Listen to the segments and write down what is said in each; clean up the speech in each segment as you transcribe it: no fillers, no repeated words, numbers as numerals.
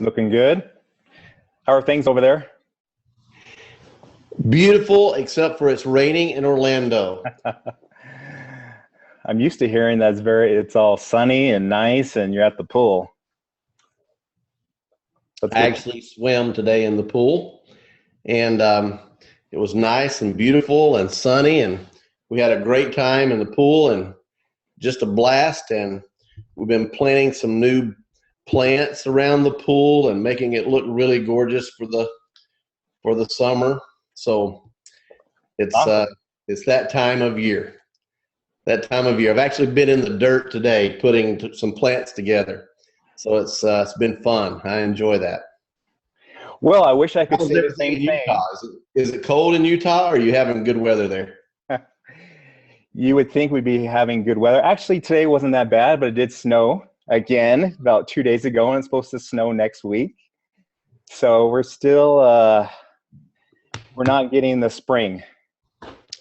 Looking good. How are things over there? Beautiful, except for it's raining in Orlando. I'm used to hearing that it's all sunny and nice and you're at the pool. That's I good. actually swam today in the pool, and it was nice and beautiful and sunny, and we had a great time in the pool and just a blast. And we've been planting some new plants around the pool and making it look really gorgeous for the summer. So Awesome. it's that time of year. That time of year. I've actually been in the dirt today putting some plants together. So it's been fun. I enjoy that. Well, I wish I could How's say the everything same in thing. Utah? Is it cold in Utah, or are you having good weather there? You would think we'd be having good weather. Actually, today wasn't that bad, but it did snow again about 2 days ago, and it's supposed to snow next week. So we're still, we're not getting the spring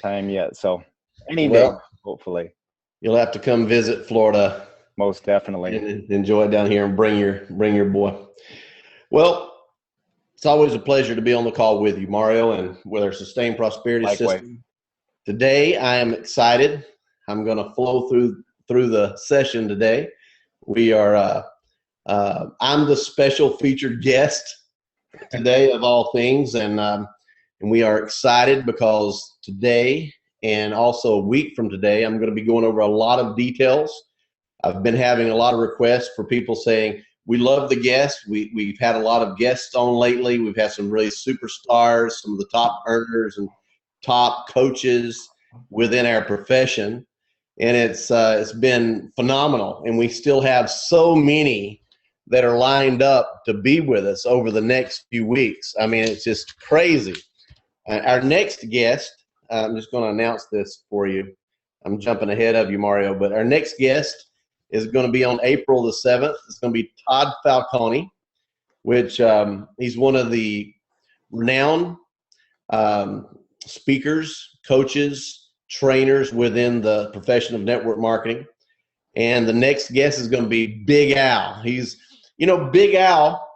time yet. So any day, Well, hopefully, you'll have to come visit Florida most definitely. and enjoy it down here and bring your boy. Well, it's always a pleasure to be on the call with you, Mario, and with our Sustained Prosperity Likewise. System. Today, I am excited. I'm going to flow through the session today. We are. I'm the special featured guest today of all things, and we are excited because today and also a week from today, I'm going to be going over a lot of details. I've been having a lot of requests for people saying, we love the guests. We've had a lot of guests on lately. We've had some really superstars, some of the top earners and top coaches within our profession. And it's been phenomenal. And we still have so many that are lined up to be with us over the next few weeks. I mean, it's just crazy. Our next guest, I'm just going to announce this for you. I'm jumping ahead of you, Mario, but our next guest is going to be on April the 7th. It's going to be Todd Falcone, which he's one of the renowned speakers, coaches, trainers within the profession of network marketing. And the next guest is going to be Big Al. He's, Big Al,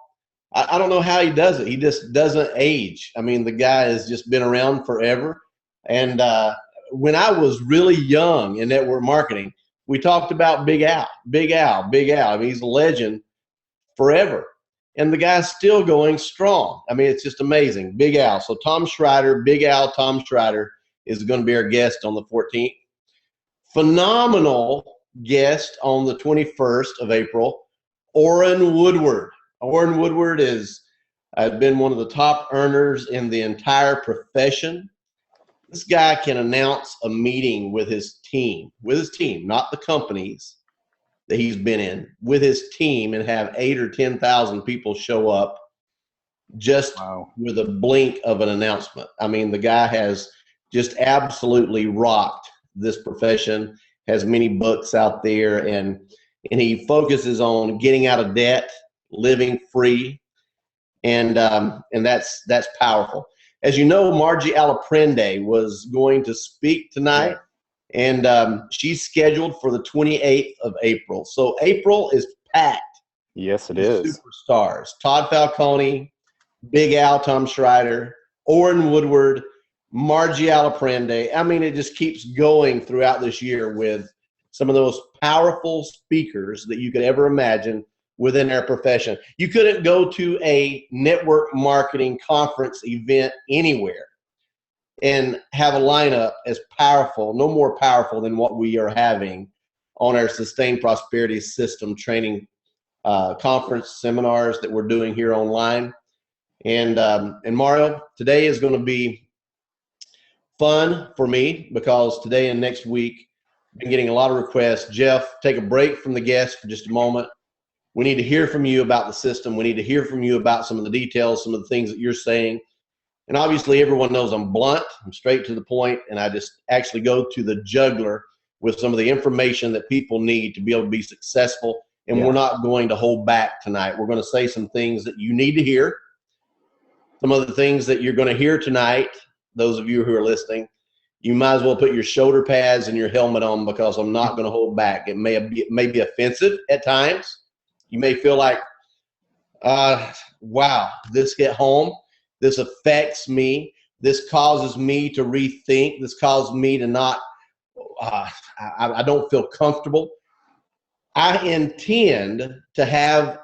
I don't know how he does it. He just doesn't age. I mean, the guy has just been around forever. And when I was really young in network marketing, we talked about Big Al. I mean, he's a legend forever. And the guy's still going strong. I mean, it's just amazing. Big Al. So Tom Schreider, Big Al, Tom Schreider is going to be our guest on the 14th. Phenomenal guest on the 21st of April, Orrin Woodward. Orrin Woodward has been one of the top earners in the entire profession. This guy can announce a meeting with his team, not the companies that he's been in, with his team, and have 8,000 or 10,000 people show up just with a blink of an announcement. I mean, the guy has just absolutely rocked this profession, has many books out there, and he focuses on getting out of debt, living free, and that's powerful. As you know, Margie Alaprende was going to speak tonight, and she's scheduled for the 28th of April. So April is packed. Yes, it is. Superstars. Todd Falcone, Big Al, Tom Schreider, Orrin Woodward, Margie Alaprende. I mean, it just keeps going throughout this year with some of the most powerful speakers that you could ever imagine within our profession. You couldn't go to a network marketing conference event anywhere and have a lineup as powerful, no more powerful than what we are having on our Sustained Prosperity System training conference seminars that we're doing here online. And Mario, today is going to be fun for me because today and next week I've been getting a lot of requests. Jeff, take a break from the guest for just a moment. We need to hear from you about the system. We need to hear from you about some of the details, some of the things that you're saying. And obviously everyone knows I'm blunt, I'm straight to the point, and I just actually go to the jugular with some of the information that people need to be able to be successful. And we're not going to hold back tonight. We're going to say some things that you need to hear. Some of the things that you're going to hear tonight, those of you who are listening, you might as well put your shoulder pads and your helmet on, because I'm not going to hold back. It may be offensive at times. You may feel like, wow, this hit home. This affects me. This causes me to rethink. This causes me to not, I don't feel comfortable. I intend to have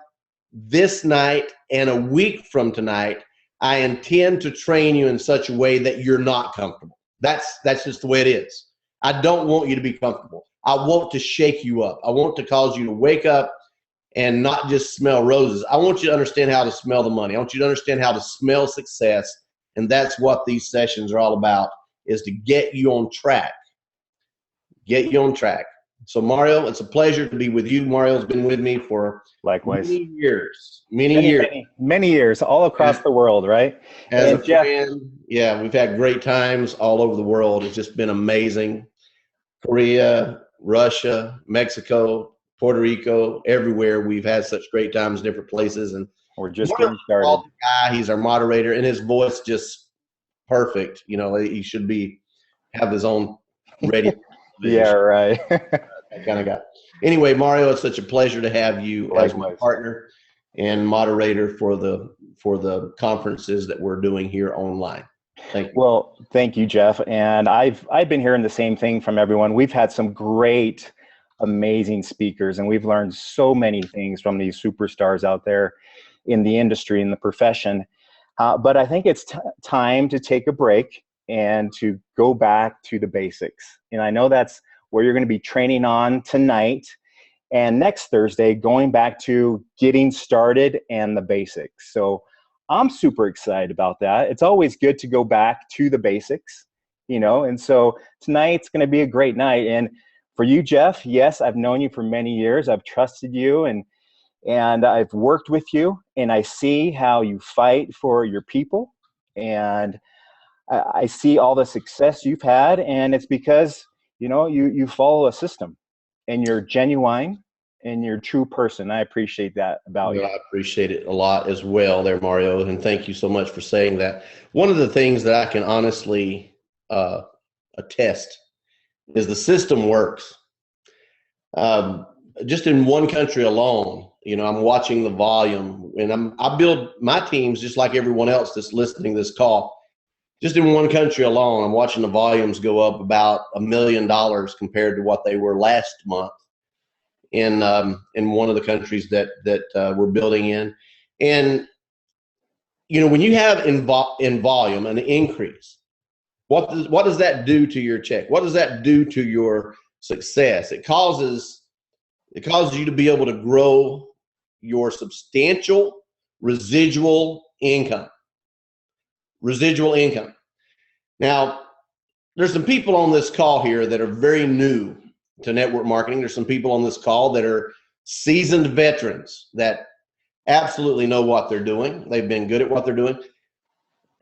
this night and a week from tonight, I intend to train you in such a way that you're not comfortable. That's just the way it is. I don't want you to be comfortable. I want to shake you up. I want to cause you to wake up and not just smell roses. I want you to understand how to smell the money. I want you to understand how to smell success. And that's what these sessions are all about, is to get you on track. Get you on track. So Mario, it's a pleasure to be with you. Mario's been with me for likewise many years, many years, all across the world, right? As a friend, yeah, we've had great times all over the world. It's just been amazing. Korea, Russia, Mexico, Puerto Rico, everywhere. We've had such great times, different places, and we're just getting started. He's our moderator, and his voice just perfect. You know, he should have his own radio. Yeah, right. That kind of guy. Anyway, Mario, it's such a pleasure to have you as my partner and moderator for the conferences that we're doing here online. Thank you. Well, thank you, Jef. And I've been hearing the same thing from everyone. We've had some great, amazing speakers, and we've learned so many things from these superstars out there in the industry, in the profession. But I think it's time to take a break and to go back to the basics. And I know that's where you're going to be training on tonight and next Thursday, going back to getting started and the basics. So I'm super excited about that. It's always good to go back to the basics, you know, and so tonight's going to be a great night. And for you, Jef, yes, I've known you for many years. I've trusted you and I've worked with you, and I see how you fight for your people, and I see all the success you've had, and it's because, you know, you follow a system, and you're genuine, and you're a true person. I appreciate that about you. I appreciate it a lot as well there, Mario, and thank you so much for saying that. One of the things that I can honestly attest is the system works. Just in one country alone, you know, I'm watching the volume, and I build my teams just like everyone else that's listening to this call. Just in one country alone, I'm watching the volumes go up about $1 million compared to what they were last month in one of the countries that we're building in. And, you know, when you have in volume an increase, what does that do to your check? What does that do to your success? It causes you to be able to grow your substantial residual income. Residual income. Now, there's some people on this call here that are very new to network marketing. There's some people on this call that are seasoned veterans that absolutely know what they're doing. They've been good at what they're doing.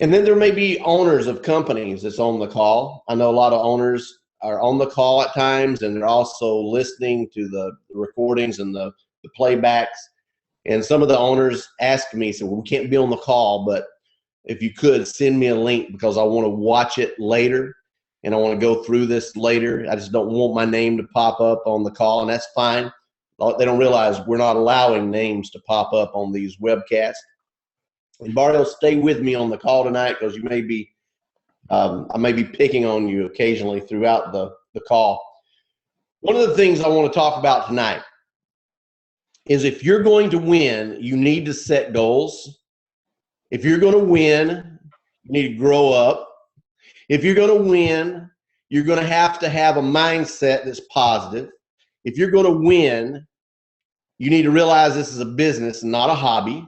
And then there may be owners of companies that's on the call. I know a lot of owners are on the call at times, and they're also listening to the recordings and the playbacks. And some of the owners ask me, so, well, we can't be on the call, but if you could send me a link, because I want to watch it later and I want to go through this later. I just don't want my name to pop up on the call, and that's fine. They don't realize we're not allowing names to pop up on these webcasts. And Mario, stay with me on the call tonight, because you may be, I may be picking on you occasionally throughout the call. One of the things I want to talk about tonight is, if you're going to win, you need to set goals. If you're going to win, you need to grow up. If you're going to win, you're going to have a mindset that's positive. If you're going to win, you need to realize this is a business and not a hobby.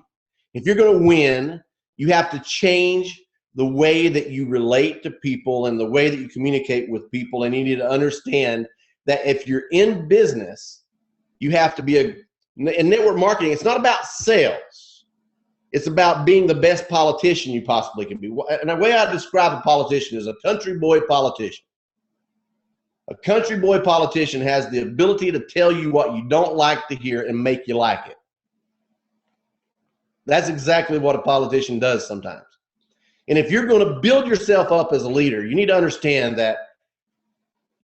If you're going to win, you have to change the way that you relate to people and the way that you communicate with people. And you need to understand that if you're in business, you have to be in network marketing, it's not about sales. It's about being the best politician you possibly can be. And the way I describe a politician is a country boy politician. A country boy politician has the ability to tell you what you don't like to hear and make you like it. That's exactly what a politician does sometimes. And if you're going to build yourself up as a leader, you need to understand that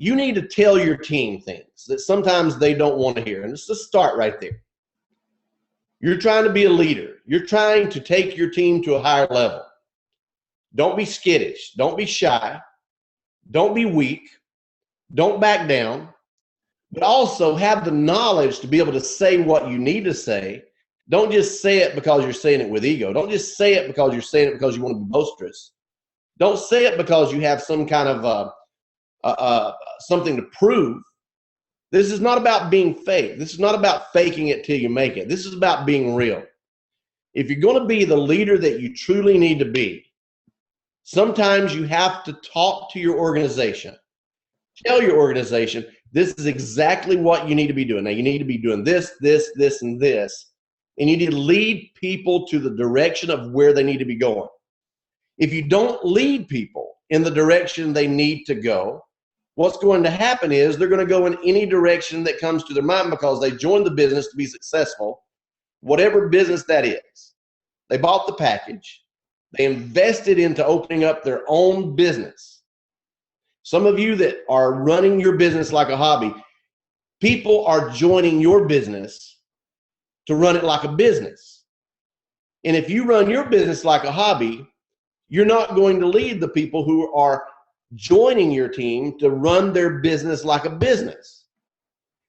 you need to tell your team things that sometimes they don't want to hear. And let's just start right there. You're trying to be a leader. You're trying to take your team to a higher level. Don't be skittish. Don't be shy. Don't be weak. Don't back down. But also have the knowledge to be able to say what you need to say. Don't just say it because you're saying it with ego. Don't just say it because you're saying it because you want to be boisterous. Don't say it because you have some kind of something to prove. This is not about being fake. This is not about faking it till you make it. This is about being real. If you're going to be the leader that you truly need to be, sometimes you have to talk to your organization. Tell your organization, this is exactly what you need to be doing. Now, you need to be doing this, this, this, and this. And you need to lead people to the direction of where they need to be going. If you don't lead people in the direction they need to go, what's going to happen is they're going to go in any direction that comes to their mind because they joined the business to be successful, whatever business that is. They bought the package. They invested into opening up their own business. Some of you that are running your business like a hobby, people are joining your business to run it like a business. And if you run your business like a hobby, you're not going to lead the people who are joining your team to run their business like a business.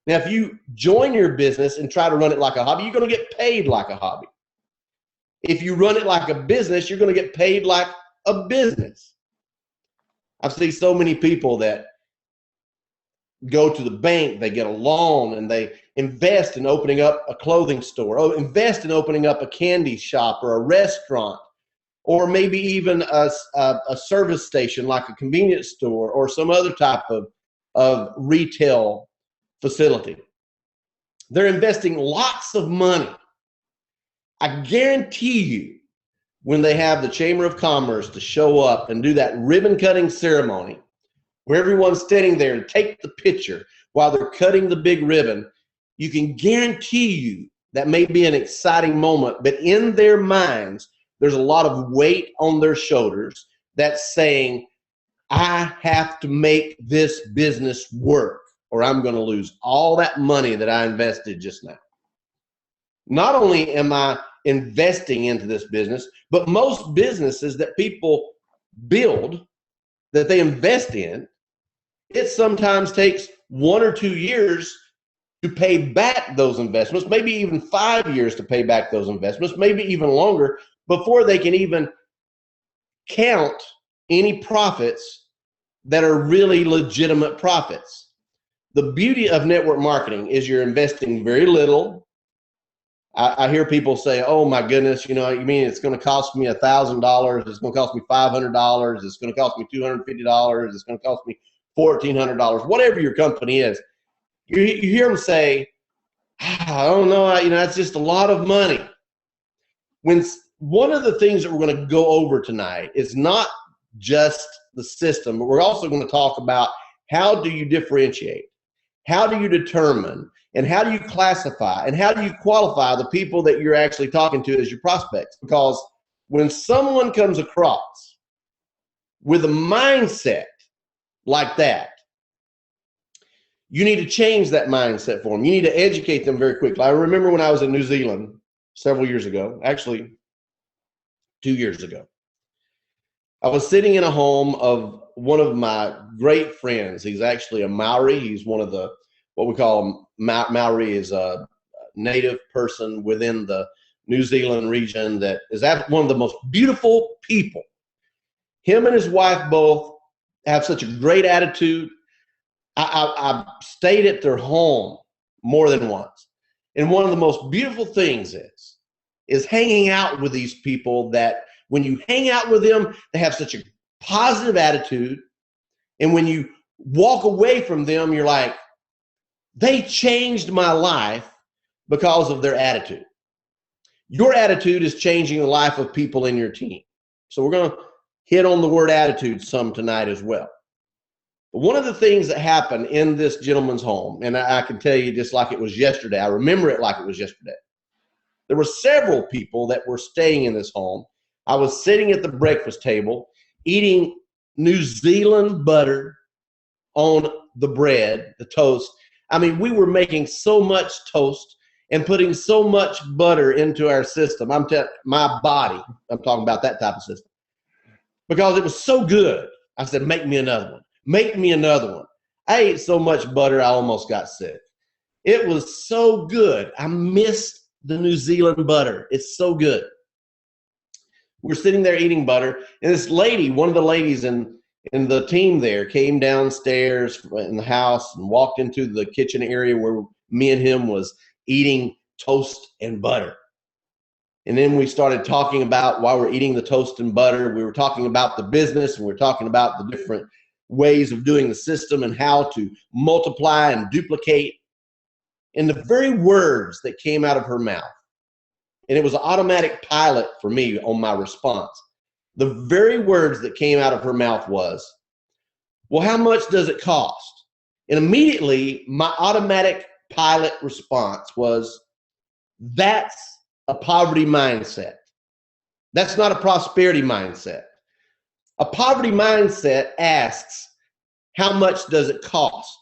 Now, if you join your business and try to run it like a hobby, you're going to get paid like a hobby. If you run it like a business, you're going to get paid like a business. I've seen so many people that go to the bank, they get a loan, and they invest in opening up a clothing store, or invest in opening up a candy shop or a restaurant, or maybe even a service station like a convenience store or some other type of retail facility. They're investing lots of money. I guarantee you, when they have the Chamber of Commerce to show up and do that ribbon cutting ceremony, where everyone's standing there and take the picture while they're cutting the big ribbon, you can guarantee you that may be an exciting moment, but in their minds, there's a lot of weight on their shoulders that's saying, I have to make this business work or I'm going to lose all that money that I invested just now. Not only am I investing into this business, but most businesses that people build, that they invest in, it sometimes takes 1 or 2 years to pay back those investments, maybe even 5 years to pay back those investments, maybe even longer, before they can even count any profits that are really legitimate profits. The beauty of network marketing is you're investing very little. I hear people say, oh my goodness, you mean it's going to cost me $1,000, it's going to cost me $500, it's going to cost me $250, it's going to cost me $1,400, whatever your company is. You hear them say, I don't know, that's just a lot of money. When one of the things that we're going to go over tonight is not just the system, but we're also going to talk about how do you differentiate, how do you determine, and how do you classify, and how do you qualify the people that you're actually talking to as your prospects? Because when someone comes across with a mindset like that, you need to change that mindset for them. You need to educate them very quickly. I remember when I was in New Zealand several years ago, actually 2 years ago, I was sitting in a home of one of my great friends. He's actually a Maori. He's one of the, what we call Maori, is a native person within the New Zealand region that is one of the most beautiful people. Him and his wife both have such a great attitude. I stayed at their home more than once. And one of the most beautiful things is hanging out with these people that when you hang out with them, they have such a positive attitude. And when you walk away from them, you're like, they changed my life because of their attitude. Your attitude is changing the life of people in your team. So we're going to hit on the word attitude some tonight as well. But one of the things that happened in this gentleman's home, and I can tell you just like it was yesterday, I remember it like it was yesterday. There were several people that were staying in this home. I was sitting at the breakfast table eating New Zealand butter on the bread, the toast. I mean, we were making so much toast and putting so much butter into our system. My body, I'm talking about that type of system. Because it was so good. I said, make me another one. Make me another one. I ate so much butter, I almost got sick. It was so good. I missed the New Zealand butter. It's so good. We're sitting there eating butter, and this lady, one of the ladies in the team there, came downstairs in the house and walked into the kitchen area where me and him was eating toast and butter. And then we started talking about, while we're eating the toast and butter, we were talking about the business, and we were talking about the different ways of doing the system and how to multiply and duplicate. And the very words that came out of her mouth, and it was an automatic pilot for me on my response, the very words that came out of her mouth was, well, how much does it cost? And immediately my automatic pilot response was, that's a poverty mindset. That's not a prosperity mindset. A poverty mindset asks, how much does it cost?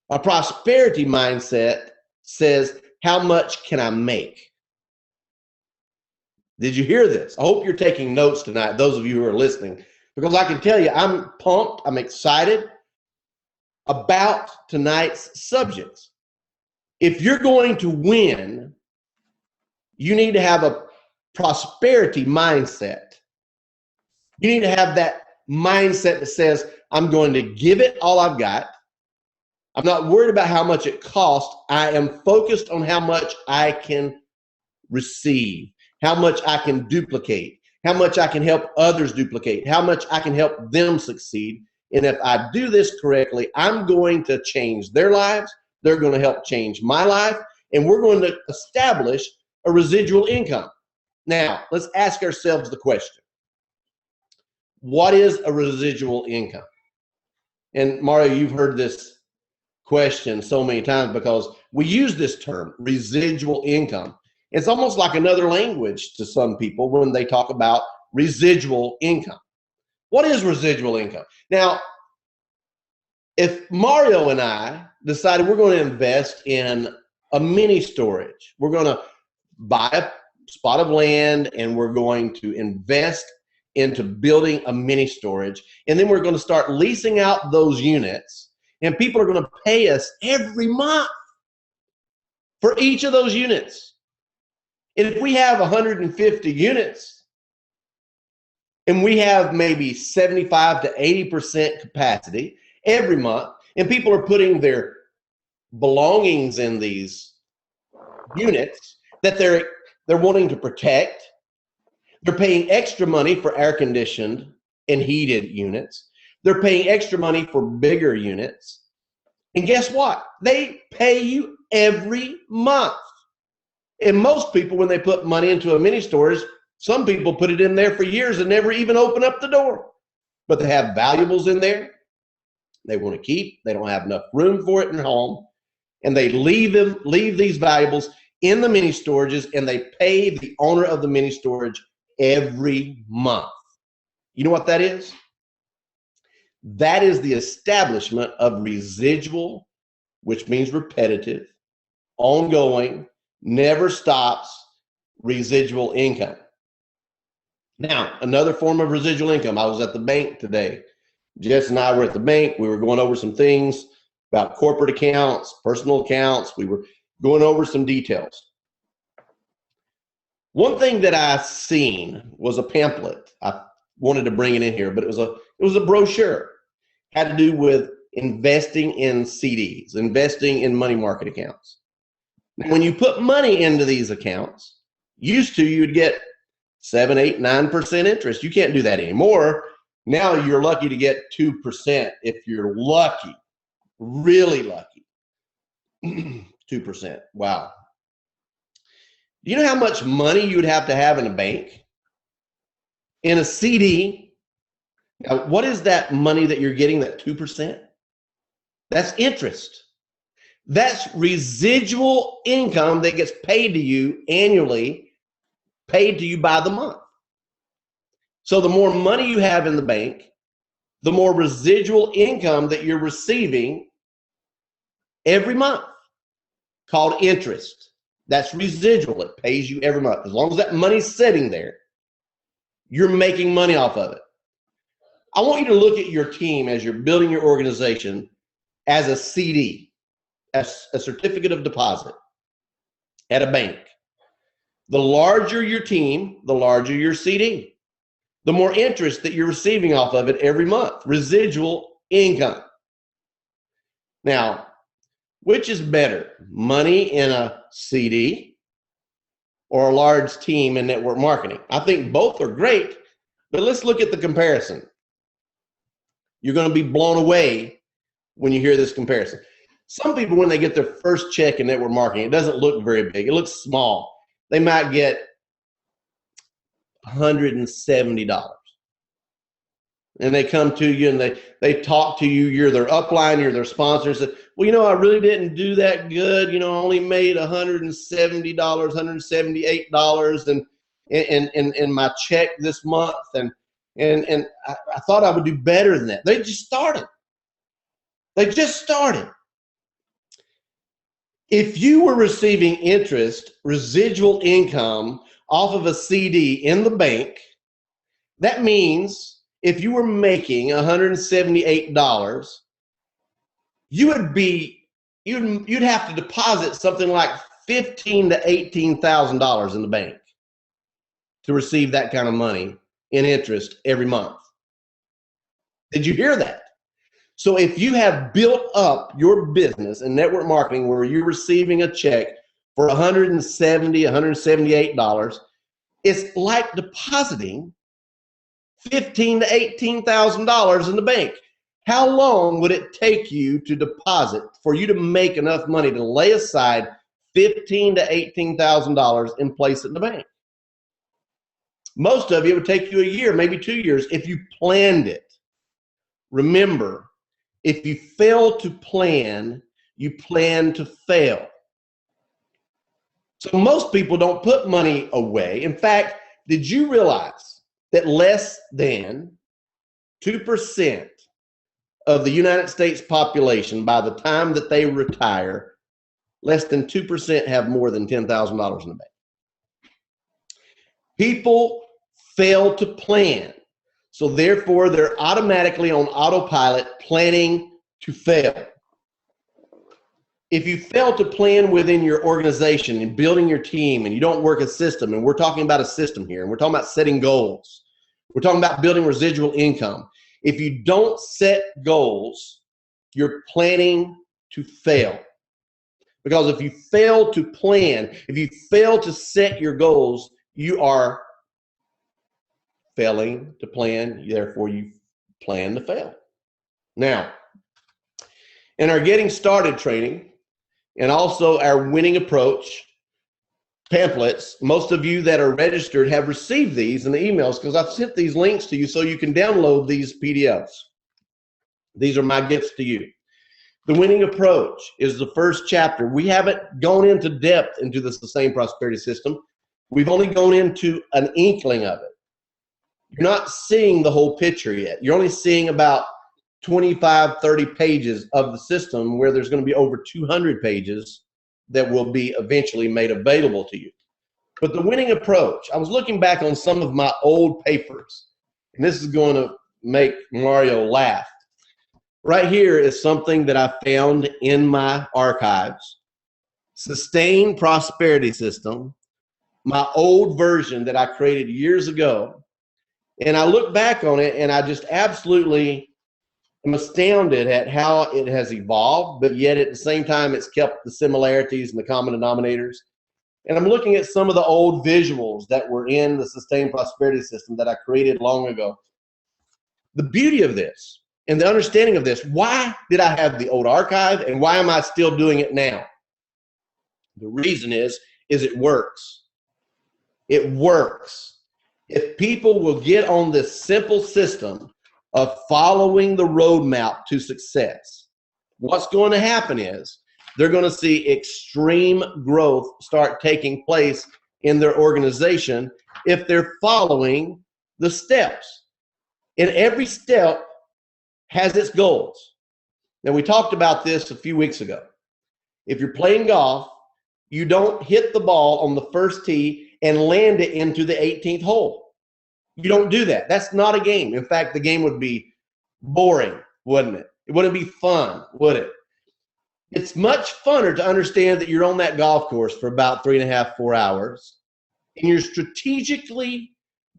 A prosperity mindset says, how much can I make? Did you hear this? I hope you're taking notes tonight, those of you who are listening, because I can tell you, I'm pumped, I'm excited about tonight's subjects. If you're going to win, you need to have a prosperity mindset. You need to have that mindset that says, I'm going to give it all I've got. I'm not worried about how much it costs. I am focused on how much I can receive, how much I can duplicate, how much I can help others duplicate, how much I can help them succeed. And if I do this correctly, I'm going to change their lives. They're going to help change my life. And we're going to establish a residual income. Now, let's ask ourselves the question. What is a residual income? And Mario, you've heard this question so many times because we use this term, residual income. It's almost like another language to some people when they talk about residual income. What is residual income? Now, if Mario and I decided we're going to invest in a mini storage, we're going to buy a spot of land and we're going to invest into building a mini storage, and then we're going to start leasing out those units, and people are going to pay us every month for each of those units. And if we have 150 units and we have maybe 75 to 80% capacity every month, and people are putting their belongings in these units that they're wanting to protect, they're paying extra money for air-conditioned and heated units. They're paying extra money for bigger units. And guess what? They pay you every month. And most people, when they put money into a mini storage, some people put it in there for years and never even open up the door. But they have valuables in there they want to keep. They don't have enough room for it in their home. And they leave these valuables in the mini storages, and they pay the owner of the mini storage every month. You know what that is? That is the establishment of residual, which means repetitive, ongoing, never stops residual income. Now, another form of residual income. I was at the bank today. Jess and I were at the bank. We were going over some things about corporate accounts, personal accounts. We were going over some details. One thing that I seen was a pamphlet. I wanted to bring it in here, but it was a brochure. It had to do with investing in CDs, investing in money market accounts. Now, when you put money into these accounts, used to you'd get 7, 8, 9% interest. You can't do that anymore. Now you're lucky to get 2% if you're lucky, really lucky. 2%. Wow. Do you know how much money you would have to have in a bank? In a CD? Now, what is that money that you're getting, that 2%? That's interest. That's residual income that gets paid to you annually, paid to you by the month. So the more money you have in the bank, the more residual income that you're receiving every month, called interest. That's residual. It pays you every month. As long as that money's sitting there, you're making money off of it. I want you to look at your team as you're building your organization as a CD, as a certificate of deposit at a bank. The larger your team, the larger your CD. The more interest that you're receiving off of it every month, residual income. Now, which is better, money in a CD or a large team in network marketing? I think both are great, but let's look at the comparison. You're going to be blown away when you hear this comparison. Some people, when they get their first check in network marketing, it doesn't look very big. It looks small. They might get $170. And they come to you and they talk to you. You're their upline, you're their sponsor. And say, well, I really didn't do that good. I only made $170, $178 in my check this month. And I thought I would do better than that. They just started. If you were receiving interest, residual income off of a CD in the bank, that means if you were making $178, you'd have to deposit something like $15,000 to $18,000 in the bank to receive that kind of money in interest every month. Did you hear that? So if you have built up your business in network marketing where you're receiving a check for $170, $178, it's like depositing $15,000 to $18,000 in the bank. How long would it take you to deposit for you to make enough money to lay aside $15,000 to $18,000 and place it in the bank? Most of you, it would take you a year, maybe 2 years if you planned it. Remember, if you fail to plan, you plan to fail. So most people don't put money away. In fact, did you realize that less than 2% of the United States population, by the time that they retire, less than 2% have more than $10,000 in the bank? People fail to plan. So therefore, they're automatically on autopilot planning to fail. If you fail to plan within your organization and building your team and you don't work a system, and we're talking about a system here, and we're talking about setting goals. We're talking about building residual income. If you don't set goals, you're planning to fail. Because if you fail to plan, if you fail to set your goals, you are failing to plan, therefore you plan to fail. Now, in our Getting Started training and also our Winning Approach pamphlets, most of you that are registered have received these in the emails because I've sent these links to you so you can download these PDFs. These are my gifts to you. The Winning Approach is the first chapter. We haven't gone into depth into the Sustained Prosperity System. We've only gone into an inkling of it. You're not seeing the whole picture yet. You're only seeing about 25, 30 pages of the system, where there's going to be over 200 pages that will be eventually made available to you. But the Winning Approach, I was looking back on some of my old papers, and this is going to make Mario laugh. Right here is something that I found in my archives. Sustained Prosperity System, my old version that I created years ago. And I look back on it and I just absolutely am astounded at how it has evolved, but yet at the same time, it's kept the similarities and the common denominators. And I'm looking at some of the old visuals that were in the Sustained Prosperity System that I created long ago. The beauty of this and the understanding of this, why did I have the old archive and why am I still doing it now? The reason is it works. It works. If people will get on this simple system of following the roadmap to success, what's going to happen is they're going to see extreme growth start taking place in their organization if they're following the steps. In every step has its goals. Now, we talked about this a few weeks ago. If you're playing golf, you don't hit the ball on the first tee and land it into the 18th hole. You don't do that. That's not a game. In fact, the game would be boring, wouldn't it? It wouldn't be fun, would it? It's much funner to understand that you're on that golf course for about 3.5, 4 hours, and you're strategically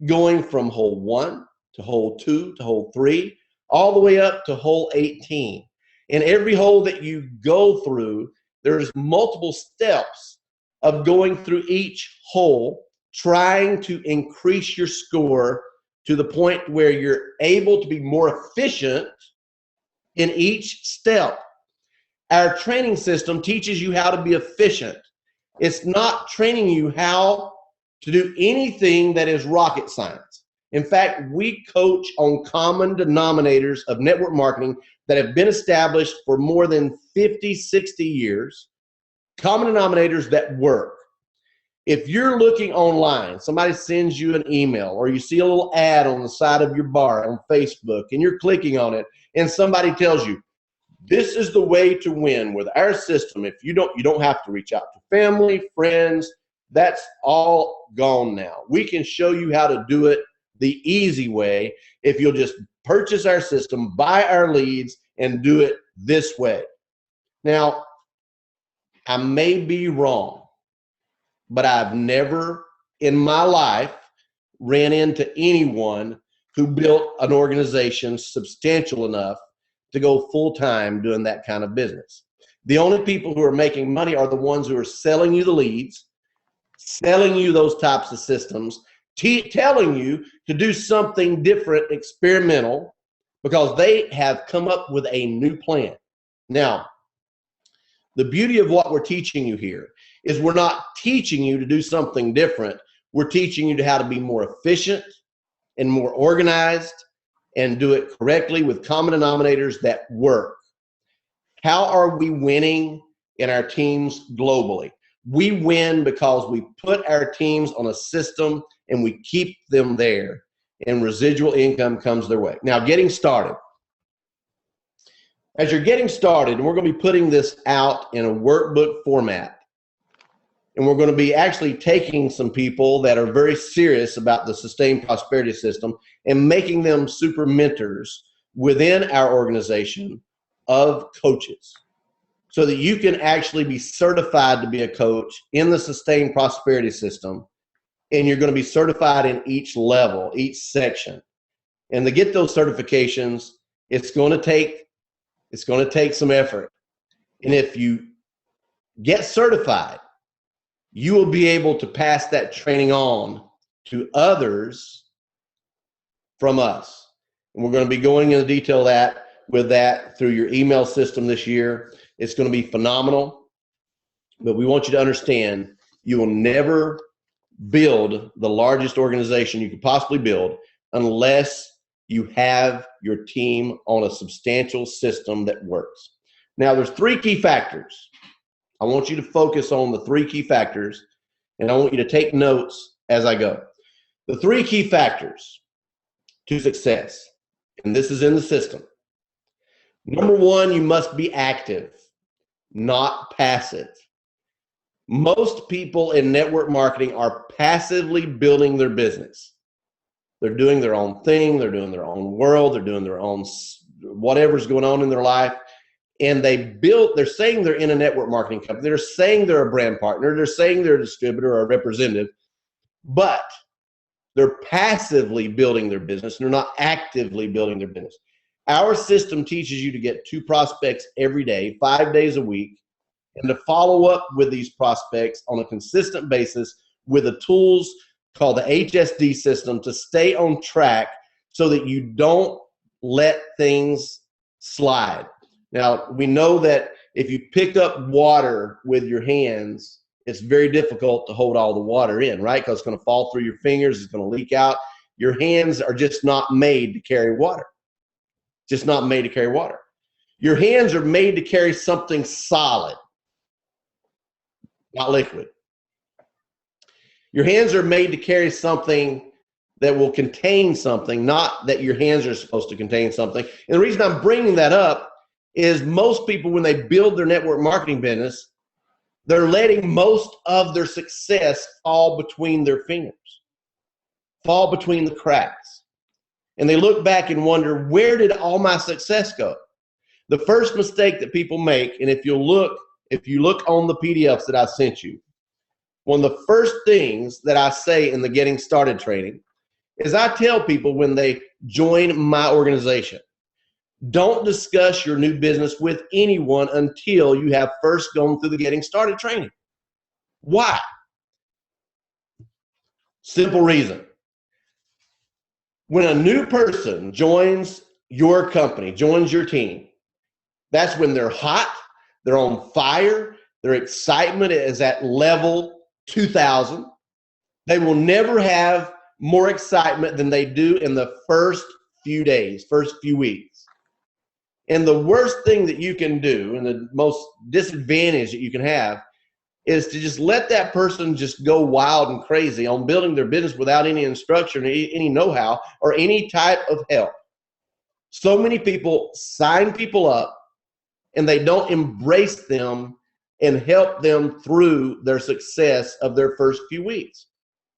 going from hole 1 to hole 2 to hole 3, all the way up to hole 18. And every hole that you go through, there's multiple steps of going through each hole, trying to increase your score to the point where you're able to be more efficient in each step. Our training system teaches you how to be efficient. It's not training you how to do anything that is rocket science. In fact, we coach on common denominators of network marketing that have been established for more than 50, 60 years, common denominators that work. If you're looking online, somebody sends you an email or you see a little ad on the side of your bar on Facebook and you're clicking on it and somebody tells you, this is the way to win with our system. If you don't have to reach out to family, friends, that's all gone now. We can show you how to do it the easy way if you'll just purchase our system, buy our leads, and do it this way. Now, I may be wrong, but I've never in my life ran into anyone who built an organization substantial enough to go full-time doing that kind of business. The only people who are making money are the ones who are selling you the leads, selling you those types of systems, telling you to do something different, experimental, because they have come up with a new plan. Now, the beauty of what we're teaching you here is we're not teaching you to do something different. We're teaching you how to be more efficient and more organized and do it correctly with common denominators that work. How are we winning in our teams globally? We win because we put our teams on a system and we keep them there, and residual income comes their way. Now, getting started. As you're getting started, and we're going to be putting this out in a workbook format, and we're going to be actually taking some people that are very serious about the sustained prosperity system and making them super mentors within our organization of coaches so that you can actually be certified to be a coach in the sustained prosperity system. And you're going to be certified in each level, each section. And to get those certifications, it's going to take some effort. And if you get certified, you will be able to pass that training on to others from us. And we're going to be going into detail with that through your email system this year. It's going to be phenomenal. But we want you to understand you will never build the largest organization you could possibly build unless you have your team on a substantial system that works. Now, there's 3 key factors. I want you to focus on the 3 key factors, and I want you to take notes as I go. The 3 key factors to success, and this is in the system. Number 1, you must be active, not passive. Most people in network marketing are passively building their business. They're doing their own thing. They're doing their own world. They're doing their own whatever's going on in their life. And they're saying they're in a network marketing company. They're saying they're a brand partner. They're saying they're a distributor or a representative, but they're passively building their business. And they're not actively building their business. Our system teaches you to get 2 prospects every day, 5 days a week, and to follow up with these prospects on a consistent basis with the tools called the HSD system to stay on track so that you don't let things slide. Now, we know that if you pick up water with your hands, it's very difficult to hold all the water in, right? Because it's going to fall through your fingers. It's going to leak out. Your hands are just not made to carry water. Just not made to carry water. Your hands are made to carry something solid, not liquid. Your hands are made to carry something that will contain something, not that your hands are supposed to contain something. And the reason I'm bringing that up is most people, when they build their network marketing business, they're letting most of their success fall between their fingers, fall between the cracks. And they look back and wonder, where did all my success go? The first mistake that people make, and if you look on the PDFs that I sent you, one of the first things that I say in the Getting Started training is I tell people when they join my organization, don't discuss your new business with anyone until you have first gone through the Getting Started training. Why? Simple reason. When a new person joins your company, joins your team, that's when they're hot, they're on fire, their excitement is at level 2000. They will never have more excitement than they do in the first few days, first few weeks. And the worst thing that you can do, and the most disadvantage that you can have, is to just let that person just go wild and crazy on building their business without any instruction, any know-how, or any type of help. So many people sign people up and they don't embrace them and help them through their success of their first few weeks.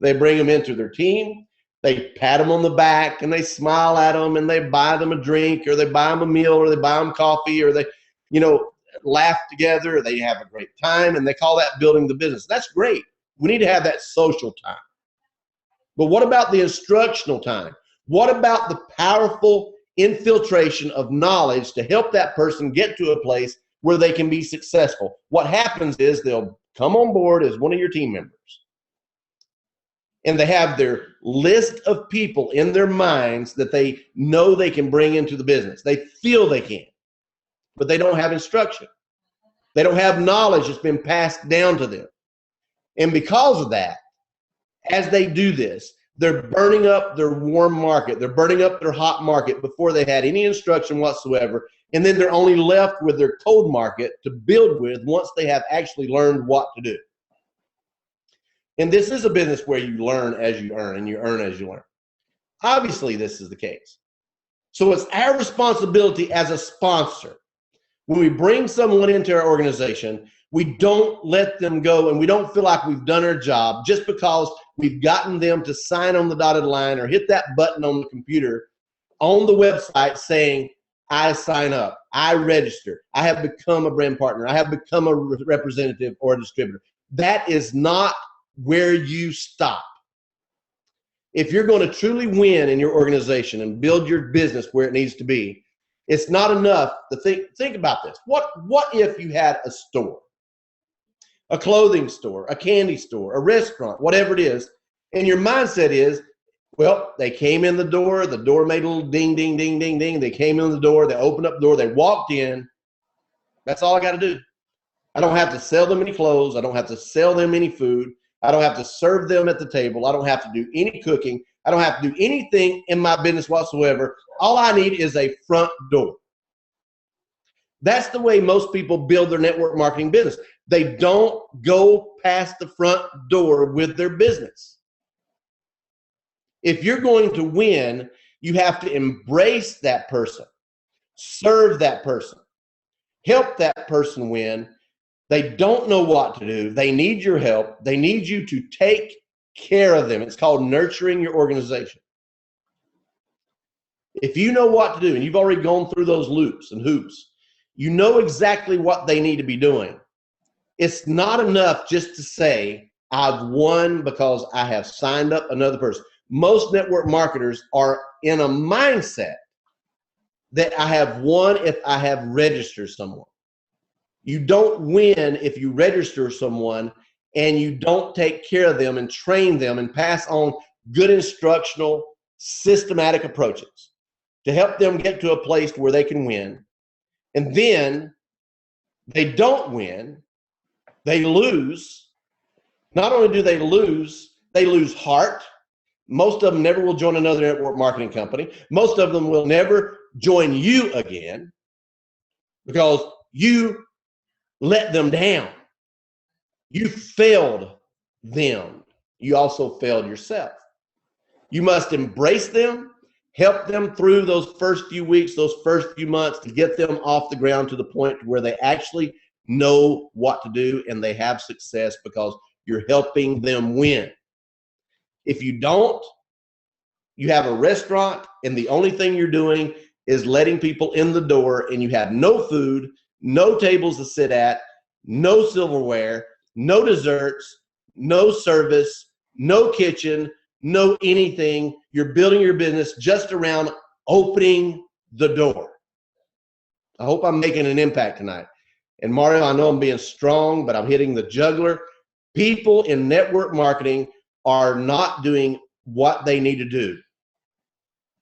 They bring them into their team, they pat them on the back, and they smile at them, and they buy them a drink, or they buy them a meal, or they buy them coffee, or they, laugh together, or they have a great time, and they call that building the business. That's great. We need to have that social time. But what about the instructional time? What about the powerful infiltration of knowledge to help that person get to a place where they can be successful? What happens is they'll come on board as one of your team members, and they have their list of people in their minds that they know they can bring into the business. They feel they can, but they don't have instruction. They don't have knowledge that's been passed down to them. And because of that, as they do this, they're burning up their warm market. They're burning up their hot market before they had any instruction whatsoever. And then they're only left with their cold market to build with once they have actually learned what to do. And this is a business where you learn as you earn, and you earn as you learn. Obviously, this is the case. So it's our responsibility as a sponsor. When we bring someone into our organization, we don't let them go, and we don't feel like we've done our job just because we've gotten them to sign on the dotted line or hit that button on the computer on the website saying, I sign up, I register, I have become a brand partner, I have become a representative or a distributor. That is not where you stop. If you're going to truly win in your organization and build your business where it needs to be, it's not enough to think about this. What if you had a store, a clothing store, a candy store, a restaurant, whatever it is, and your mindset is, well, they came in the door made a little ding, ding, ding, ding, ding. They came in the door, they opened up the door, they walked in. That's all I got to do. I don't have to sell them any clothes. I don't have to sell them any food. I don't have to serve them at the table. I don't have to do any cooking. I don't have to do anything in my business whatsoever. All I need is a front door. That's the way most people build their network marketing business. They don't go past the front door with their business. If you're going to win, you have to embrace that person, serve that person, help that person win. They don't know what to do. They need your help. They need you to take care of them. It's called nurturing your organization. If you know what to do, and you've already gone through those loops and hoops, you know exactly what they need to be doing. It's not enough just to say, I've won because I have signed up another person. Most network marketers are in a mindset that I have won if I have registered someone. You don't win if you register someone and you don't take care of them and train them and pass on good instructional, systematic approaches to help them get to a place where they can win. And then they don't win, they lose. Not only do they lose heart. Most of them never will join another network marketing company. Most of them will never join you again because you let them down. You failed them. You also failed yourself. You must embrace them, help them through those first few weeks, those first few months to get them off the ground to the point where they actually know what to do and they have success because you're helping them win. If you don't, you have a restaurant and the only thing you're doing is letting people in the door and you have no food, no tables to sit at, no silverware, no desserts, no service, no kitchen, no anything. You're building your business just around opening the door. I hope I'm making an impact tonight. And Mario, I know I'm being strong, but I'm hitting the jugular. People in network marketing are not doing what they need to do.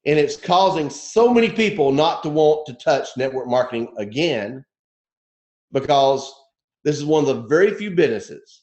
And it's causing so many people not to want to touch network marketing again, because this is one of the very few businesses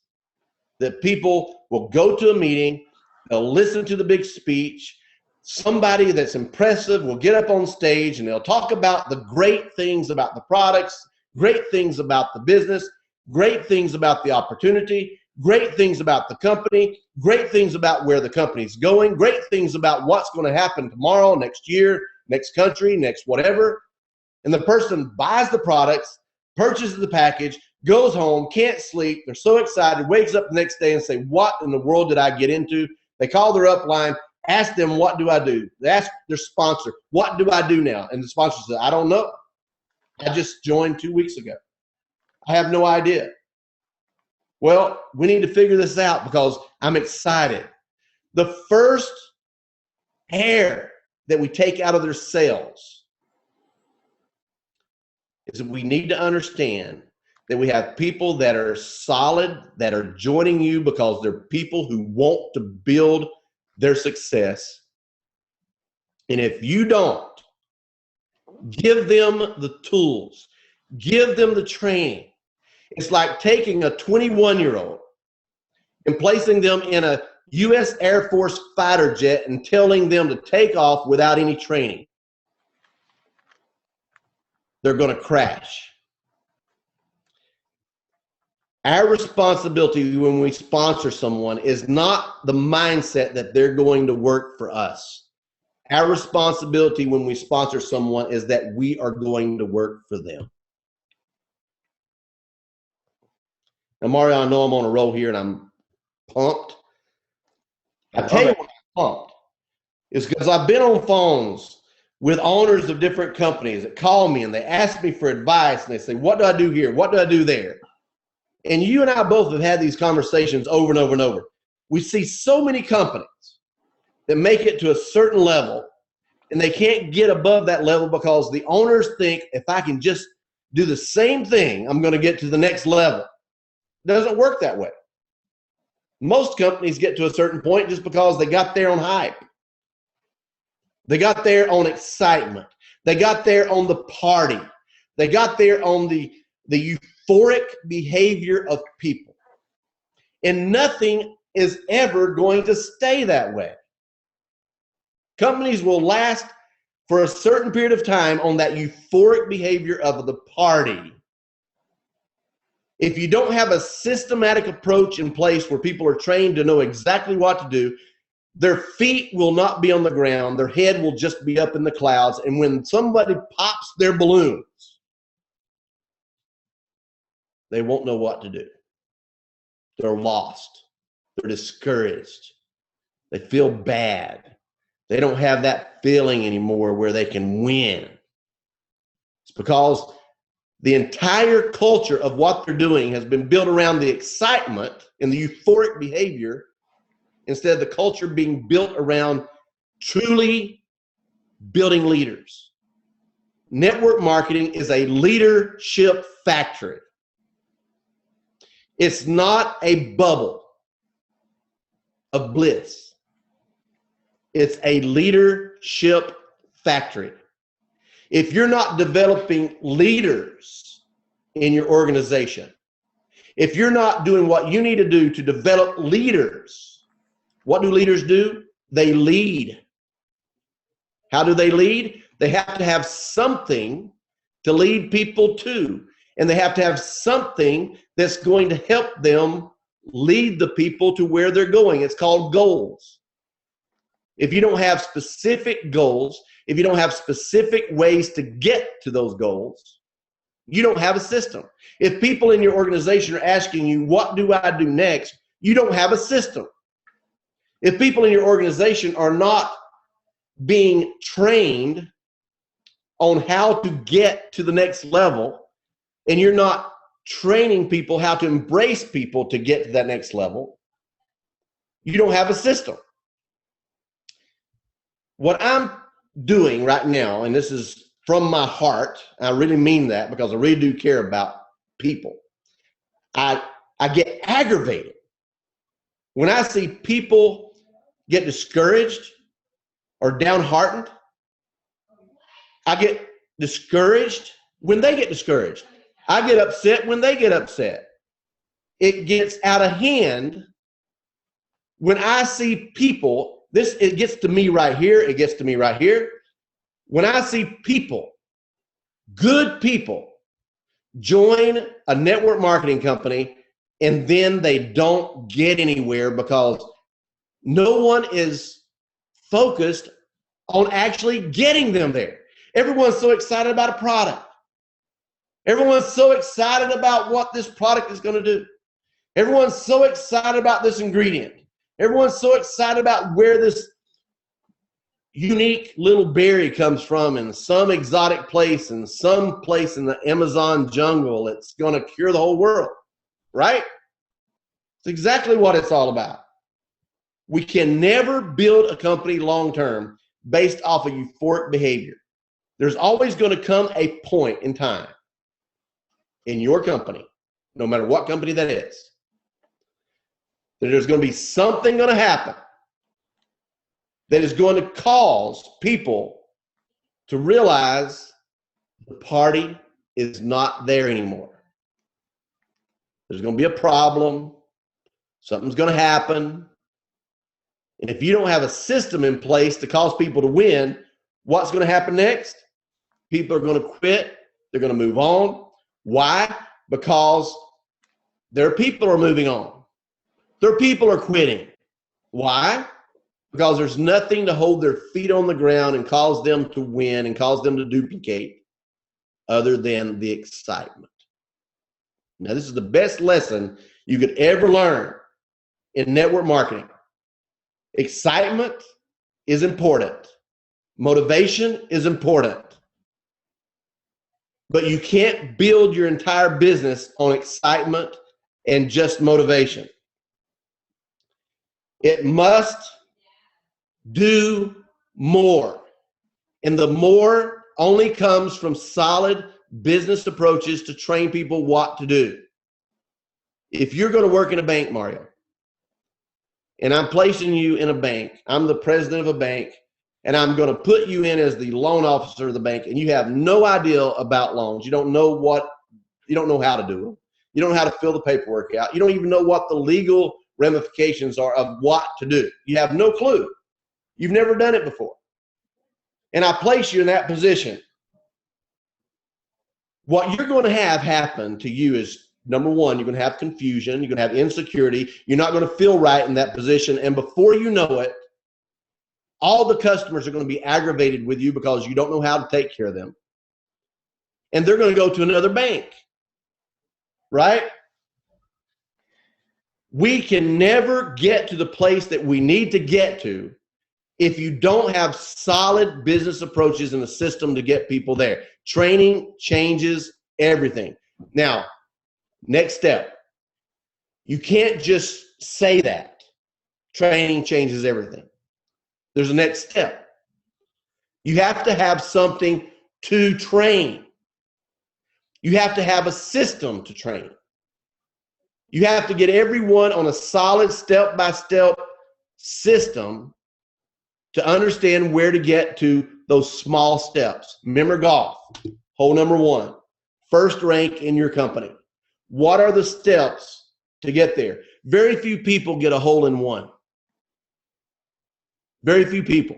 that people will go to a meeting, they'll listen to the big speech, somebody that's impressive will get up on stage and they'll talk about the great things about the products, great things about the business, great things about the opportunity, great things about the company, great things about where the company's going, great things about what's going to happen tomorrow, next year, next country, next whatever. And the person buys the products, purchases the package, goes home, can't sleep. They're so excited, wakes up the next day and say, what in the world did I get into? They call their upline, ask them, what do I do? They ask their sponsor, what do I do now? And the sponsor says, I don't know. I just joined 2 weeks ago. I have no idea. Well, we need to figure this out because I'm excited. The first hair that we take out of their sails is that we need to understand that we have people that are solid, that are joining you because they're people who want to build their success. And if you don't give them the tools, give them the training, it's like taking a 21-year-old and placing them in a U.S. Air Force fighter jet and telling them to take off without any training. They're going to crash. Our responsibility when we sponsor someone is not the mindset that they're going to work for us. Our responsibility when we sponsor someone is that we are going to work for them. Now, Mario, I know I'm on a roll here and I'm pumped. I tell you why I'm pumped is because I've been on phones with owners of different companies that call me and they ask me for advice and they say, what do I do here? What do I do there? And you and I both have had these conversations over and over and over. We see so many companies that make it to a certain level and they can't get above that level because the owners think if I can just do the same thing, I'm going to get to the next level. It doesn't work that way. Most companies get to a certain point just because they got there on hype. They got there on excitement. They got there on the party. They got there on the euphoric behavior of people. And nothing is ever going to stay that way. Companies will last for a certain period of time on that euphoric behavior of the party. If you don't have a systematic approach in place where people are trained to know exactly what to do, their feet will not be on the ground. Their head will just be up in the clouds. And when somebody pops their balloons, they won't know what to do. They're lost. They're discouraged. They feel bad. They don't have that feeling anymore where they can win. It's because the entire culture of what they're doing has been built around the excitement and the euphoric behavior instead of the culture being built around truly building leaders. Network marketing is a leadership factory. It's not a bubble of bliss. It's a leadership factory. If you're not developing leaders in your organization, if you're not doing what you need to do to develop leaders, what do leaders do? They lead. How do they lead? They have to have something to lead people to, and they have to have something that's going to help them lead the people to where they're going. It's called goals. if you don't have specific goals, if you don't have specific ways to get to those goals, you don't have a system. If people in your organization are asking you, what do I do next? You don't have a system. If people in your organization are not being trained on how to get to the next level, and you're not training people how to embrace people to get to that next level, you don't have a system. What I'm doing right now, and this is from my heart, I really mean that because I really do care about people. I get aggravated when I see people get discouraged or downhearted. I get discouraged when they get discouraged. I get upset when they get upset. It gets out of hand when I see people, it gets to me right here, it gets to me right here. When I see people, good people, join a network marketing company and then they don't get anywhere because no one is focused on actually getting them there. Everyone's so excited about a product. Everyone's so excited about what this product is going to do. Everyone's so excited about this ingredient. Everyone's so excited about where this unique little berry comes from in some exotic place, in some place in the Amazon jungle. It's going to cure the whole world, right? It's exactly what it's all about. We can never build a company long-term based off of euphoric behavior. There's always going to come a point in time in your company, no matter what company that is, that there's going to be something going to happen that is going to cause people to realize the party is not there anymore. There's going to be a problem. Something's going to happen. And if you don't have a system in place to cause people to win, what's going to happen next? People are going to quit. They're going to move on. Why? Because their people are moving on. Their people are quitting. Why? Because there's nothing to hold their feet on the ground and cause them to win and cause them to duplicate other than the excitement. Now, this is the best lesson you could ever learn in network marketing. Excitement is important. Motivation is important. But you can't build your entire business on excitement and just motivation. It must do more. And the more only comes from solid business approaches to train people what to do. If you're going to work in a bank, Mario, and I'm placing you in a bank, I'm the president of a bank, and I'm going to put you in as the loan officer of the bank, and you have no idea about loans. You don't know how to do them. You don't know how to fill the paperwork out. You don't even know what the legal ramifications are of what to do. You have no clue. You've never done it before. And I place you in that position. What you're going to have happen to you is, number one, you're going to have confusion. You're going to have insecurity. You're not going to feel right in that position. And before you know it, all the customers are going to be aggravated with you because you don't know how to take care of them. And they're going to go to another bank, right? We can never get to the place that we need to get to if you don't have solid business approaches and a system to get people there. Training changes everything. Now, next step. You can't just say that. Training changes everything. There's a next step. You have to have something to train. You have to have a system to train. You have to get everyone on a solid step-by-step system to understand where to get to those small steps. Remember golf, hole number one, first rank in your company. What are the steps to get there? Very few people get a hole in one. Very few people.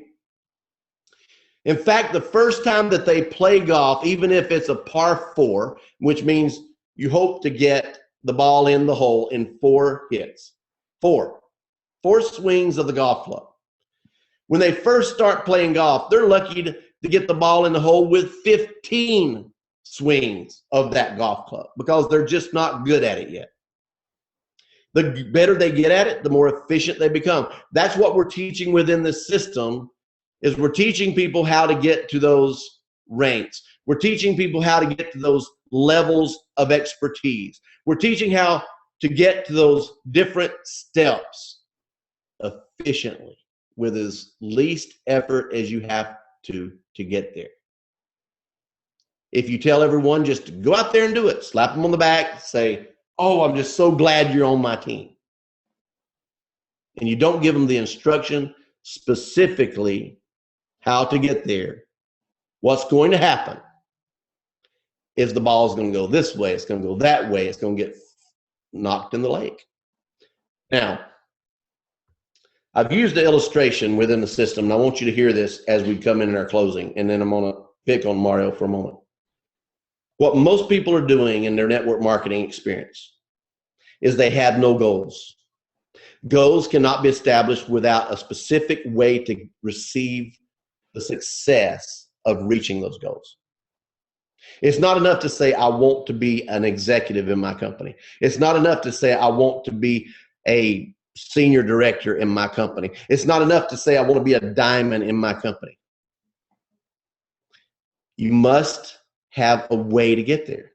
In fact, the first time that they play golf, even if it's a par 4, which means you hope to get the ball in the hole in 4 hits. Four swings of the golf club. When they first start playing golf, they're lucky to get the ball in the hole with 15 swings of that golf club because they're just not good at it yet. The better they get at it, the more efficient they become. That's what we're teaching within the system, is we're teaching people how to get to those ranks. We're teaching people how to get to those levels of expertise. We're teaching how to get to those different steps efficiently with as least effort as you have to get there. If you tell everyone just to go out there and do it, slap them on the back, say, oh, I'm just so glad you're on my team. And you don't give them the instruction specifically how to get there. What's going to happen is the ball is going to go this way, it's going to go that way, it's going to get knocked in the lake. Now, I've used the illustration within the system, and I want you to hear this as we come in our closing, and then I'm going to pick on Mario for a moment. What most people are doing in their network marketing experience is they have no goals. Goals cannot be established without a specific way to receive the success of reaching those goals. It's not enough to say, I want to be an executive in my company. It's not enough to say, I want to be a senior director in my company. It's not enough to say, I want to be a diamond in my company. You must have a way to get there.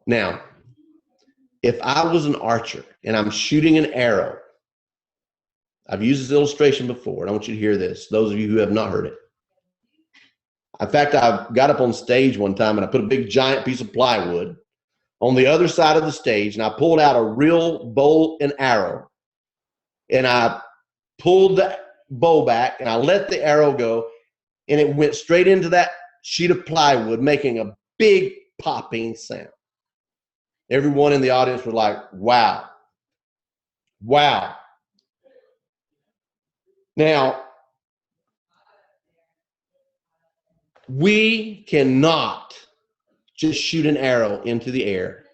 Now, if I was an archer and I'm shooting an arrow, I've used this illustration before, and I want you to hear this, those of you who have not heard it. In fact, I got up on stage one time and I put a big giant piece of plywood on the other side of the stage, and I pulled out a real bow and arrow, and I pulled the bow back and I let the arrow go, and it went straight into that sheet of plywood, making a big popping sound. Everyone in the audience was like, wow. Wow. Now, we cannot just shoot an arrow into the air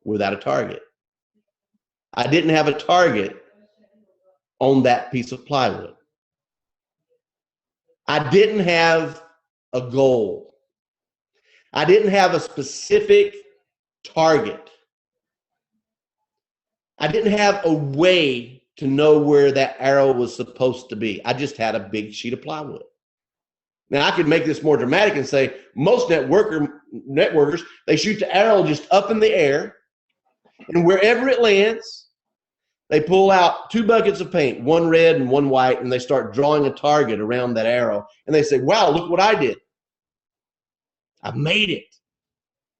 without a target. I didn't have a target on that piece of plywood. I didn't have a goal. I didn't have a specific target. I didn't have a way to know where that arrow was supposed to be. I just had a big sheet of plywood. Now, I could make this more dramatic and say most networkers, they shoot the arrow just up in the air, and wherever it lands, they pull out 2 buckets of paint, one red and one white, and they start drawing a target around that arrow. And they say, wow, look what I did. I made it.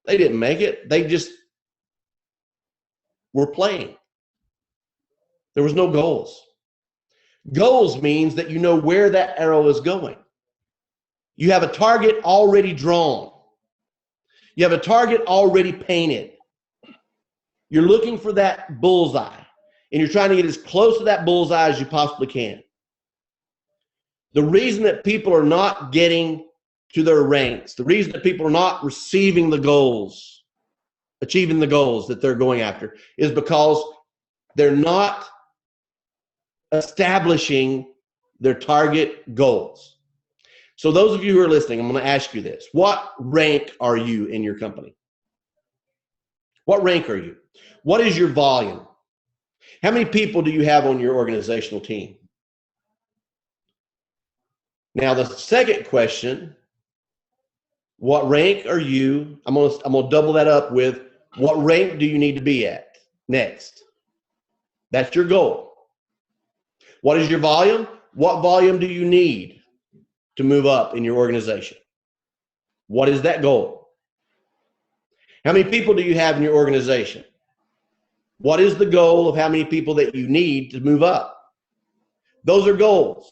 They didn't make it. They just were playing. There was no goals. Goals means that you know where that arrow is going. You have a target already drawn. You have a target already painted. You're looking for that bullseye, and you're trying to get as close to that bullseye as you possibly can. The reason that people are not getting to their ranks, the reason that people are not receiving the goals, achieving the goals that they're going after, is because they're not establishing their target goals. So those of you who are listening, I'm going to ask you this. What rank are you in your company? What rank are you? What is your volume? How many people do you have on your organizational team? Now, the second question, what rank are you? I'm going to double that up with, what rank do you need to be at next? That's your goal. What is your volume? What volume do you need to move up in your organization? What is that goal? How many people do you have in your organization? What is the goal of how many people that you need to move up? Those are goals.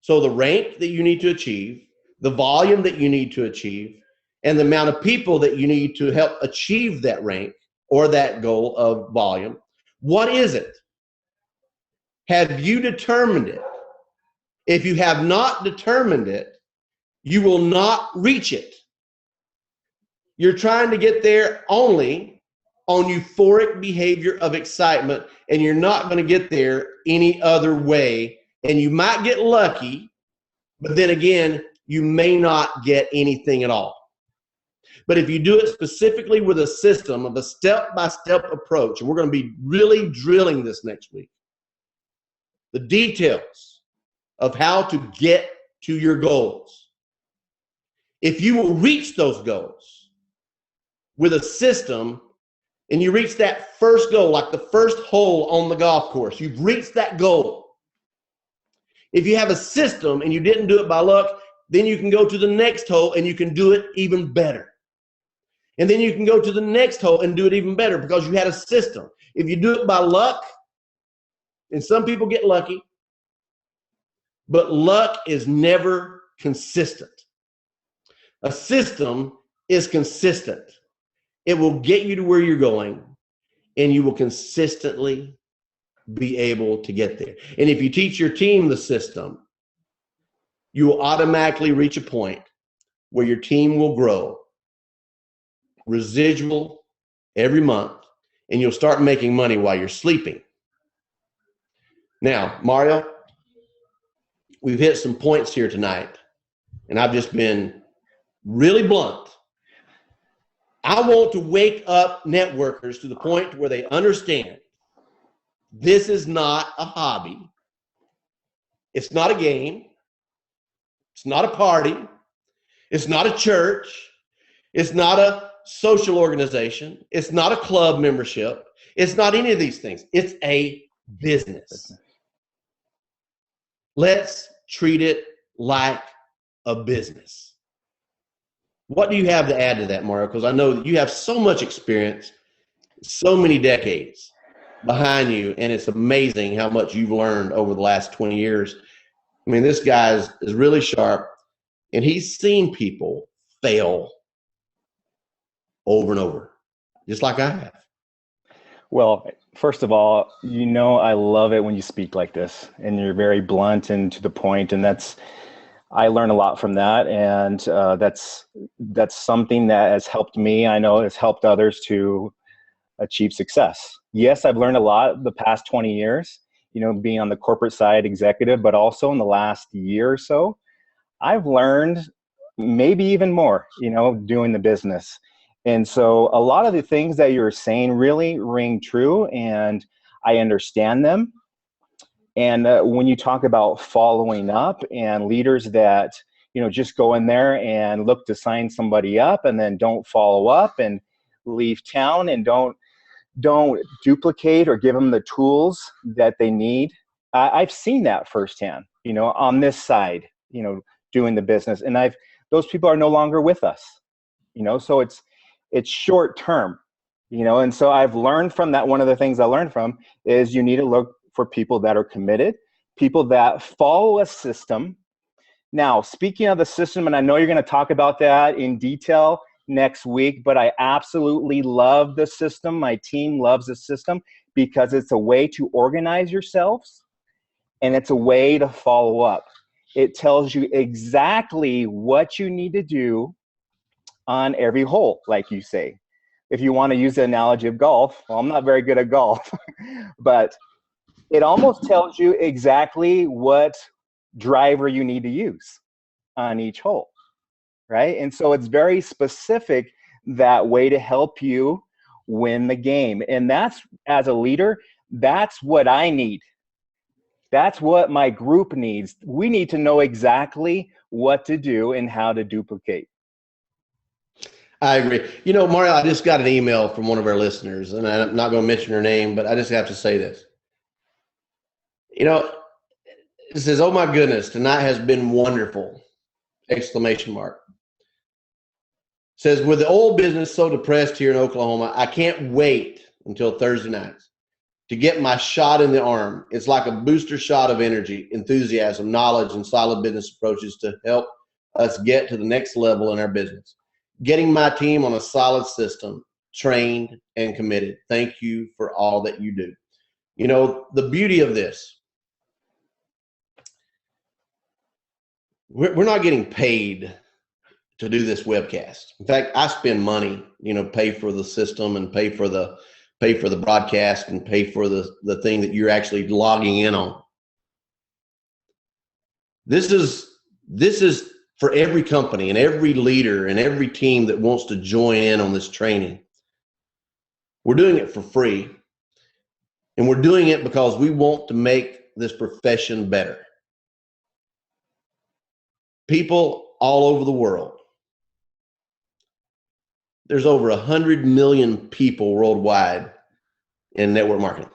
So the rank that you need to achieve, the volume that you need to achieve, and the amount of people that you need to help achieve that rank or that goal of volume, what is it? Have you determined it? If you have not determined it, you will not reach it. You're trying to get there only on euphoric behavior of excitement, and you're not going to get there any other way. And you might get lucky, but then again, you may not get anything at all. But if you do it specifically with a system of a step-by-step approach, and we're going to be really drilling this next week, the details of how to get to your goals. If you will reach those goals with a system, and you reach that first goal, like the first hole on the golf course, you've reached that goal. If you have a system and you didn't do it by luck, then you can go to the next hole and you can do it even better. And then you can go to the next hole and do it even better because you had a system. If you do it by luck, and some people get lucky, but luck is never consistent. A system is consistent. It will get you to where you're going, and you will consistently be able to get there. And if you teach your team the system, you will automatically reach a point where your team will grow residual every month, and you'll start making money while you're sleeping. Now, Mario, we've hit some points here tonight, and I've just been really blunt. I want to wake up networkers to the point where they understand this is not a hobby. It's not a game. It's not a party. It's not a church. It's not a social organization. It's not a club membership. It's not any of these things. It's a business. Let's treat it like a business. What do you have to add to that, Mario? Because I know that you have so much experience, so many decades behind you, and it's amazing how much you've learned over the last 20 years. I mean, this guy is really sharp, and he's seen people fail over and over, just like I have. Well, first of all, I love it when you speak like this, and you're very blunt and to the point, and I learn a lot from that, and that's something that has helped me. I know has helped others to achieve success. Yes, I've learned a lot the past 20 years, being on the corporate side executive, but also in the last year or so, I've learned maybe even more, doing the business. And so a lot of the things that you're saying really ring true, and I understand them. And when you talk about following up and leaders that, just go in there and look to sign somebody up and then don't follow up and leave town and don't duplicate or give them the tools that they need. I've seen that firsthand, on this side, doing the business. And those people are no longer with us, so it's short term, and so I've learned from that. One of the things I learned from is you need to look for people that are committed, people that follow a system. Now, speaking of the system, and I know you're going to talk about that in detail next week, but I absolutely love the system. My team loves the system because it's a way to organize yourselves and it's a way to follow up. It tells you exactly what you need to do on every hole, like you say. If you want to use the analogy of golf, well, I'm not very good at golf, but it almost tells you exactly what driver you need to use on each hole, right? And so it's very specific, that way to help you win the game. And that's, as a leader, that's what I need. That's what my group needs. We need to know exactly what to do and how to duplicate. I agree. Mario, I just got an email from one of our listeners, and I'm not going to mention her name, but I just have to say this. It says, "Oh my goodness, tonight has been wonderful!" Exclamation mark. Says, "With the oil business so depressed here in Oklahoma, I can't wait until Thursday nights to get my shot in the arm. It's like a booster shot of energy, enthusiasm, knowledge, and solid business approaches to help us get to the next level in our business. Getting my team on a solid system, trained and committed. Thank you for all that you do." The beauty of this, we're not getting paid to do this webcast. In fact, I spend money, pay for the system and pay for the broadcast and pay for the thing that you're actually logging in on. This is for every company and every leader and every team that wants to join in on this training. We're doing it for free, and we're doing it because we want to make this profession better. People all over the world. There's over 100 million people worldwide in network marketing.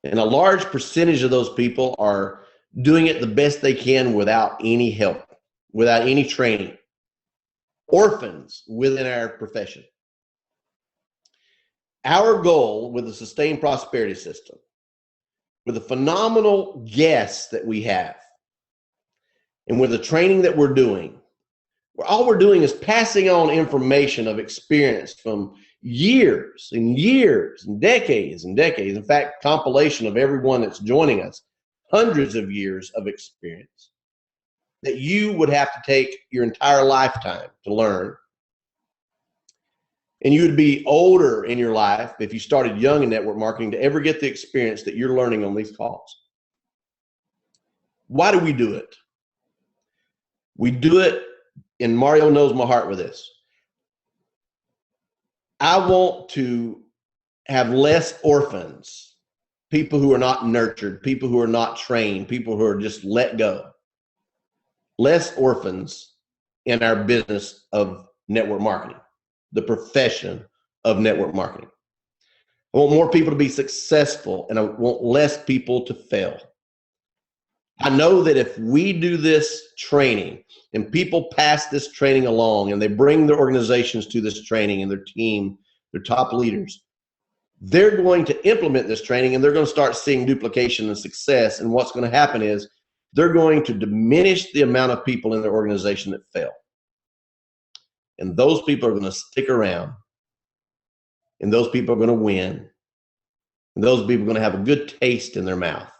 And a large percentage of those people are doing it the best they can without any help, without any training. Orphans within our profession. Our goal with the Sustained Prosperity System, with the phenomenal guests that we have, and with the training that we're doing, all we're doing is passing on information of experience from years and years and decades and decades. In fact, compilation of everyone that's joining us, hundreds of years of experience that you would have to take your entire lifetime to learn. And you would be older in your life if you started young in network marketing to ever get the experience that you're learning on these calls. Why do we do it? We do it, and Mario knows my heart with this. I want to have less orphans, people who are not nurtured, people who are not trained, people who are just let go. Less orphans in our business of network marketing, the profession of network marketing. I want more people to be successful, and I want less people to fail. I know that if we do this training and people pass this training along and they bring their organizations to this training and their team, their top leaders, they're going to implement this training and they're going to start seeing duplication and success. And what's going to happen is they're going to diminish the amount of people in their organization that fail. And those people are going to stick around, and those people are going to win, and those people are going to have a good taste in their mouth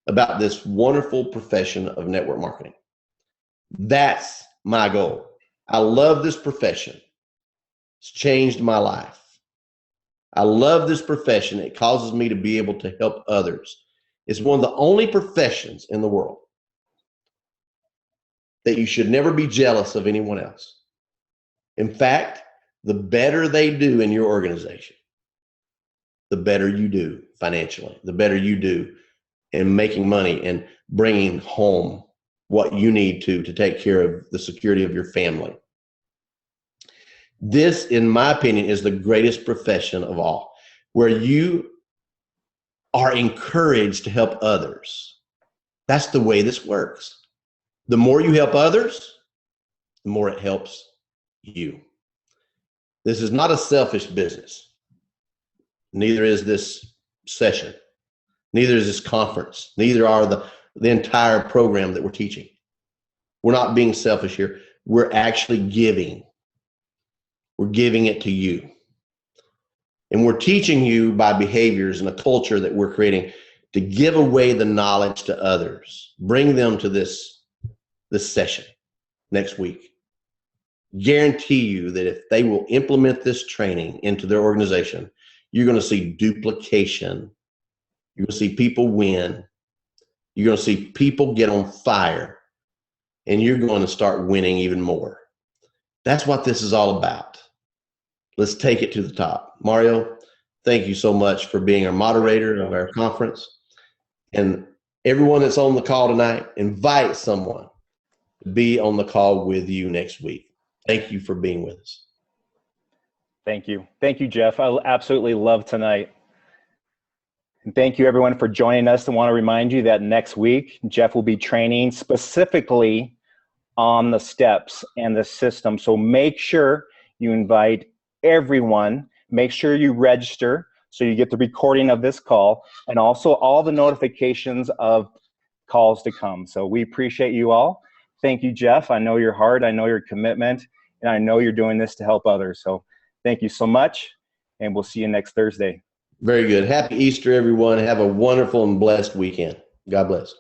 about this wonderful profession of network marketing. That's my goal. I love this profession. It's changed my life. I love this profession. It causes me to be able to help others. It's one of the only professions in the world that you should never be jealous of anyone else. In fact, the better they do in your organization, the better you do financially, the better you do in making money and bringing home what you need to take care of the security of your family. This, in my opinion, is the greatest profession of all, where you are encouraged to help others. That's the way this works. The more you help others, the more it helps you. This is not a selfish business. Neither is this session. Neither is this conference. Neither are the entire program that we're teaching. We're not being selfish here. We're actually giving. We're giving it to you. And we're teaching you by behaviors and a culture that we're creating to give away the knowledge to others. Bring them to this session next week. Guarantee you that if they will implement this training into their organization, you're going to see duplication. You're going to see people win. You're going to see people get on fire. And you're going to start winning even more. That's what this is all about. Let's take it to the top. Mario, thank you so much for being our moderator of our conference. And everyone that's on the call tonight, invite someone to be on the call with you next week. Thank you for being with us. Thank you. Thank you, Jeff. I absolutely love tonight. And thank you, everyone, for joining us. I want to remind you that next week, Jeff will be training specifically on the steps and the system. So make sure you invite everyone. Make sure you register so you get the recording of this call and also all the notifications of calls to come. So we appreciate you all. Thank you, Jeff. I know your heart. I know your commitment. And I know you're doing this to help others. So thank you so much. And we'll see you next Thursday. Very good. Happy Easter, everyone. Have a wonderful and blessed weekend. God bless.